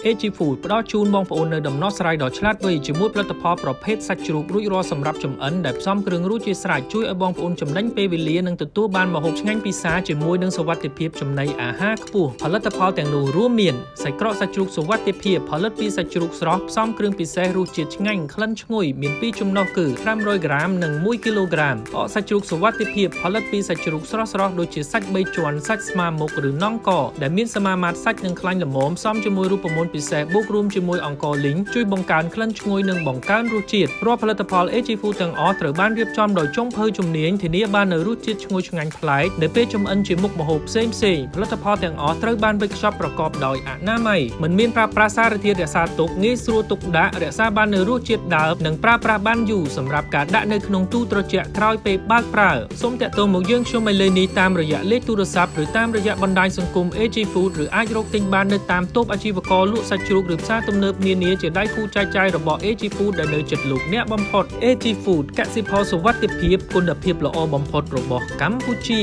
AG Food ផ្ដល់ជូនបងប្អូននៅដំណោះស្រាយដ៏ឆ្លាតវៃជាមួយផលិតផលប្រភេទសាច់ជ្រូករួចរាល់សម្រាប់ចម្អិនដែលផ្សំគ្រឿងរសជាស្រេចជួយឲ្យបងប្អូនចំណេញពេលវេលានិងទទួលបានម្ហូបឆ្ងាញ់ពិសាជាមួយនឹងសុវត្ថិភាពចំណីអាហារខ្ពស់ផលិតផលទាំងនោះរួមមានសាច់ក្រកសាច់ជ្រូកសុវត្ថិភាពផលិតពីសាច់ជ្រូកស្រស់ផ្សំគ្រឿងពិសេសរសជាតិឆ្ងាញ់ក្លិនឈ្ងុយមាន2ចំណុះគឺ500ក្រាមនិង1គីឡូក្រាមផ្អកសាច់ជ្រូកសុវត្ថិភាពផលិតពីសាច់ជ្រូកស្រស់ៗដូចជាសាច់3ជាន់សាច់ស្មាមុខឬនំកដែលមានសមាមាត្រសាច់និងខ្លាញ់ល្មមផ្សំជាមួយរូបមន្តពិសេសបូករួមជាមួយអង្ករលីងជួយបង្កើនក្លិនឈ្ងុយនិងបង្កើនរសជាតិរាល់ផលិតផល AG Food ទាំងអស់ត្រូវបានរៀបចំដោយចុងភៅជំនាញធានាបាននូវរសជាតិឈ្ងុយឆ្ងាញ់ប្លែកនៅពេលចម្អិនជាមុខម្ហូបផ្សេងៗផលិតផលទាំងអស់ត្រូវបានវេចខ្ចប់ប្រកបដោយអនាម័យមិនមានប្រើប្រាស់សារធាតុរក្សាទុកងាយស្រួលទុកដាក់រក្សាបាននូវរសជាតិដើមនិងប្រើប្រាស់បានយូរសម្រាប់ការដាក់នៅក្នុងទូត្រជាក់ក្រោយពេលបើកប្រើសូមទាក់ទងមកយើងខ្ញុំឥឡូវនេះតាមរយៈលេខទូរស័ព្ទឬតាមរយៈបណ្ដាញសង្គម AG Food ឬអាចរកទិញបាននៅតាមតូបអាជីវករលក់សាច់ជ្រូកឬផ្សារទំនើបនានាជាដៃគូចែកចាយរបស់ AG Food ដែលនៅជិតលោកអ្នកបំផុត AG Food កសិផលសុវត្ថិភាពគុណភាពល្អបំផុតរបស់កម្ពុជា